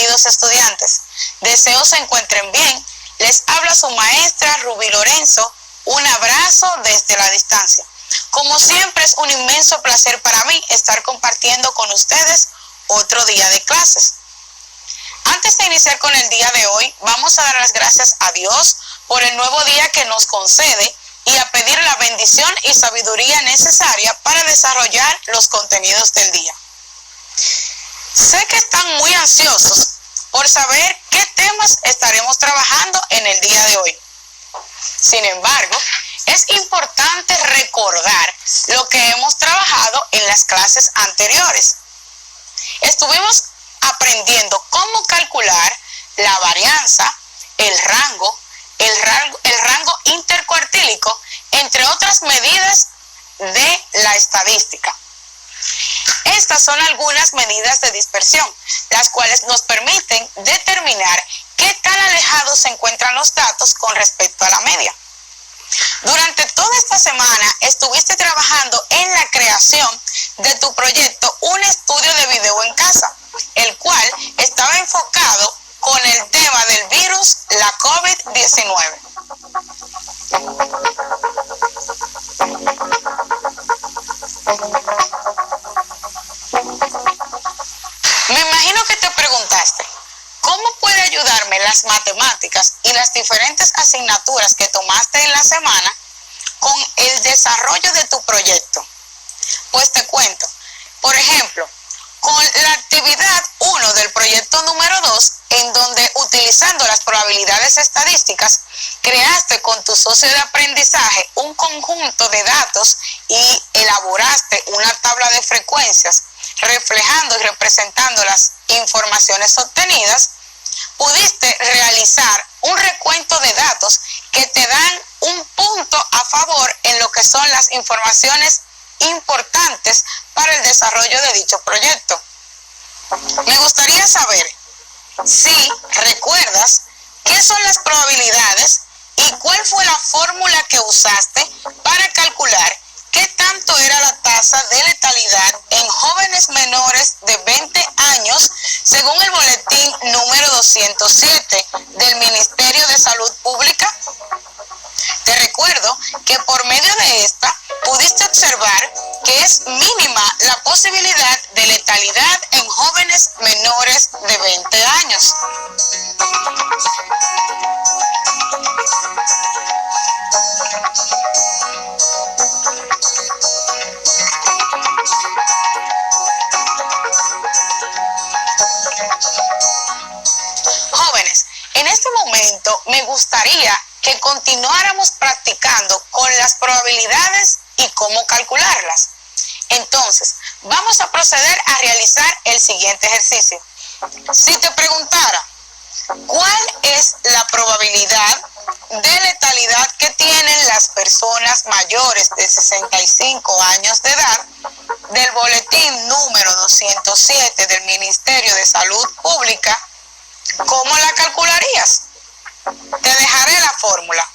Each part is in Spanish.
queridos estudiantes. Deseo se encuentren bien. Les habla su maestra Rubí Lorenzo. Un abrazo desde la distancia. Como siempre, es un inmenso placer para mí estar compartiendo con ustedes otro día de clases. Antes de iniciar con el día de hoy, vamos a dar las gracias a Dios por el nuevo día que nos concede y a pedir la bendición y sabiduría necesaria para desarrollar los contenidos del día. Sé que están muy ansiosos por saber qué temas estaremos trabajando en el día de hoy. Sin embargo, es importante recordar lo que hemos trabajado en las clases anteriores. Estuvimos aprendiendo cómo calcular la varianza, el rango intercuartílico, entre otras medidas de la estadística. Estas son algunas medidas de dispersión, las cuales nos permiten determinar qué tan alejados se encuentran los datos con respecto a la media. Durante toda esta semana estuviste trabajando en la creación de tu proyecto Un Estudio de Video en Casa, el cual estaba enfocado con el tema del virus, la COVID-19. Me imagino que te preguntaste, ¿cómo puede ayudarme las matemáticas y las diferentes asignaturas que tomaste en la semana con el desarrollo de tu proyecto? Pues te cuento. Por ejemplo, con la actividad 1 del proyecto número 2, en donde utilizando las probabilidades estadísticas, creaste con tu socio de aprendizaje un conjunto de datos y elaboraste una tabla de frecuencias reflejando y representando las informaciones obtenidas, pudiste realizar un recuento de datos que te dan un punto a favor en lo que son las informaciones importantes para el desarrollo de dicho proyecto. Me gustaría saber si recuerdas qué son las probabilidades y cuál fue la fórmula que usaste para calcular qué tanto era la tasa de letalidad en jóvenes menores de 20 años según el boletín número 207 del Ministerio de Salud Pública. Te recuerdo que por medio de esta pudiste observar que es mínima la posibilidad de letalidad en jóvenes menores de 20 años. Jóvenes, en este momento me gustaría que continuáramos practicando con las probabilidades y cómo calcularlas. Entonces, vamos a proceder a realizar el siguiente ejercicio. Si te preguntara, ¿cuál es la probabilidad de letalidad que tienen las personas mayores de 65 años de edad del boletín número 207 del Ministerio de Salud Pública? ¿Cómo la calcularías? Te dejaré la fórmula.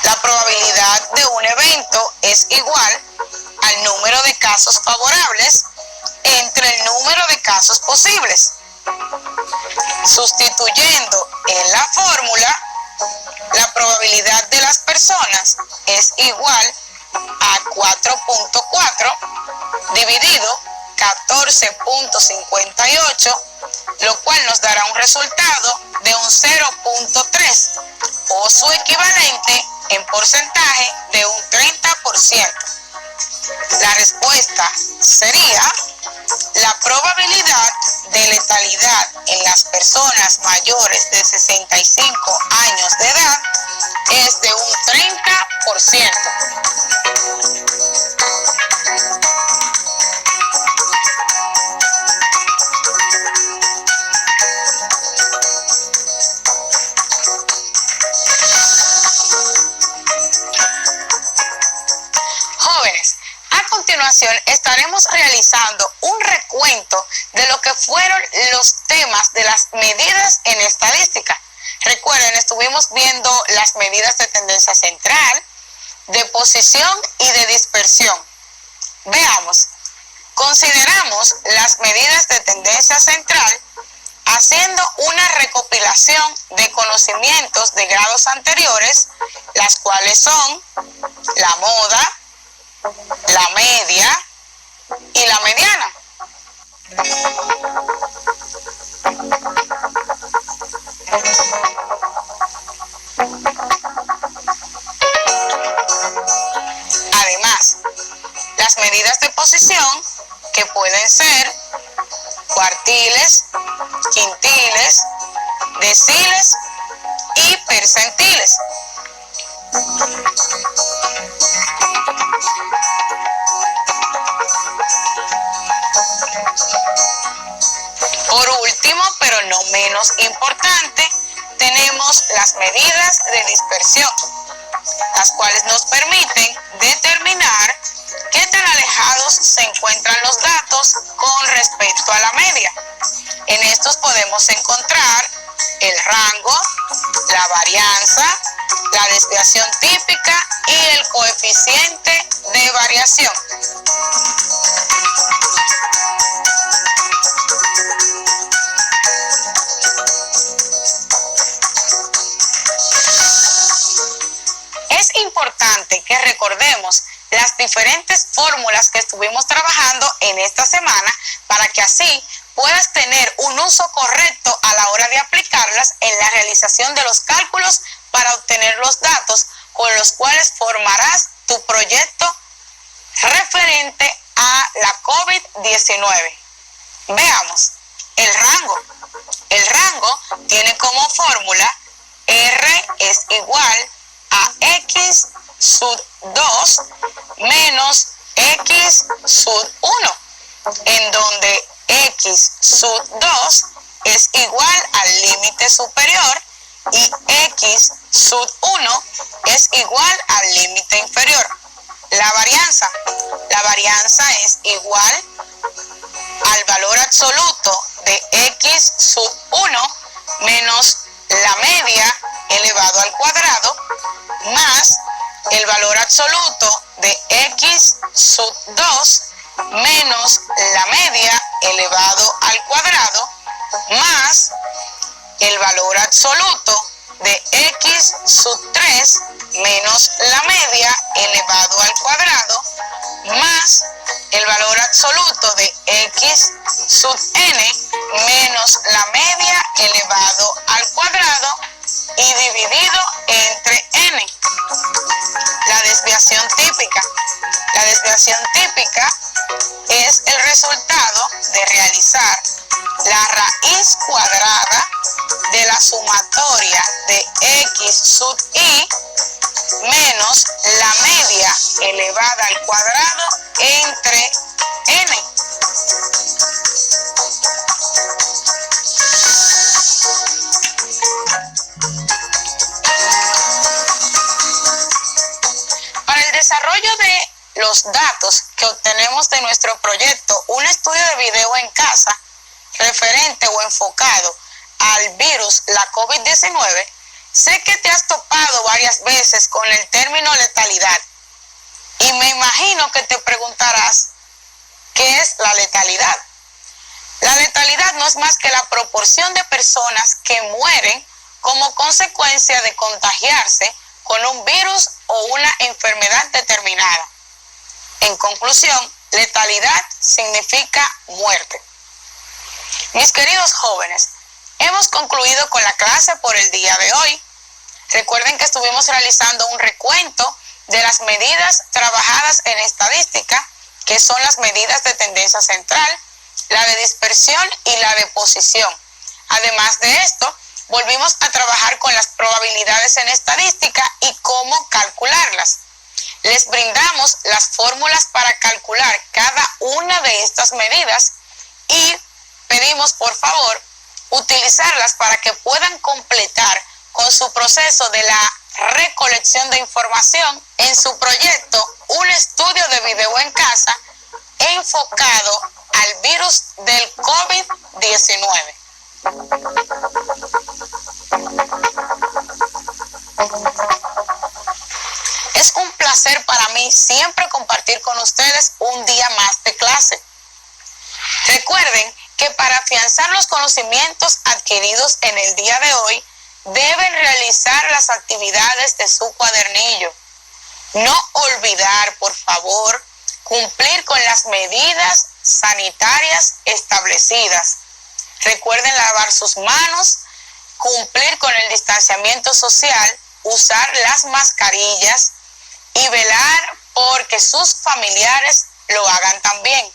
La probabilidad de un evento es igual al número de casos favorables entre el número de casos posibles. Sustituyendo en la fórmula, la probabilidad de las personas es igual a 4.4 dividido 14.58, lo cual nos dará un resultado de un 0.3 o su equivalente en porcentaje de un 30%. La respuesta sería: la probabilidad de letalidad en las personas mayores de 65 años de edad es de un 30%. Jóvenes, a continuación estaremos realizando un recuento de lo que fueron los temas de las medidas en estadística. Recuerden, estuvimos viendo las medidas de tendencia central, de posición y de dispersión. Veamos. Consideramos las medidas de tendencia central haciendo una recopilación de conocimientos de grados anteriores, las cuales son la moda, la media y la mediana. Además, las medidas de posición, que pueden ser cuartiles, quintiles, deciles y percentiles. Por último, pero no menos importante, tenemos las medidas de dispersión, las cuales nos permiten determinar qué tan alejados se encuentran los datos con respecto a la media. En estos podemos encontrar el rango, la varianza, la desviación típica y el coeficiente de variación. Es importante que recordemos las diferentes fórmulas que estuvimos trabajando en esta semana para que así puedas tener un uso correcto a la hora de aplicarlas en la realización de los cálculos para obtener los datos con los cuales formarás tu proyecto referente a la COVID-19. Veamos, el rango. El rango tiene como fórmula R es igual a X sub 2 menos X sub 1, en donde X sub 2 es igual al límite superior y X sub 1 es igual al límite inferior. La varianza es igual al valor absoluto de X sub 1 menos la media elevado al cuadrado más el valor absoluto de X sub 2 menos la media elevado al cuadrado más el valor absoluto de X sub 3 menos la media elevado al cuadrado más el valor absoluto de X sub n menos la media elevado al cuadrado y dividido entre n. La desviación típica. La desviación típica es el resultado de realizar la raíz cuadrada de la sumatoria de X sub i menos la media elevada al cuadrado entre n. Para el desarrollo de los datos que obtenemos de nuestro proyecto, un estudio de video en casa referente o enfocado al virus, la COVID-19, sé que te has topado varias veces con el término letalidad y me imagino que te preguntarás, ¿qué es la letalidad? La letalidad no es más que la proporción de personas que mueren como consecuencia de contagiarse con un virus o una enfermedad determinada. En conclusión, letalidad significa muerte. Mis queridos jóvenes, hemos concluido con la clase por el día de hoy. Recuerden que estuvimos realizando un recuento de las medidas trabajadas en estadística, que son las medidas de tendencia central, la de dispersión y la de posición. Además de esto, volvimos a trabajar con las probabilidades en estadística y cómo calcularlas. Les brindamos las fórmulas para calcular cada una de estas medidas y pedimos, por favor, utilizarlas para que puedan completar con su proceso de la recolección de información en su proyecto, un estudio de video en casa enfocado al virus del COVID-19. Es un placer para mí siempre compartir con ustedes un día más de clase. que para afianzar los conocimientos adquiridos en el día de hoy, deben realizar las actividades de su cuadernillo. No olvidar, por favor, cumplir con las medidas sanitarias establecidas. Recuerden lavar sus manos, cumplir con el distanciamiento social, usar las mascarillas y velar porque sus familiares lo hagan también.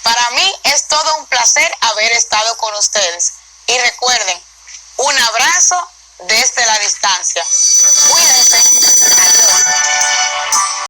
Para mí es todo un placer haber estado con ustedes. Y recuerden, un abrazo desde la distancia. Cuídense. Adiós.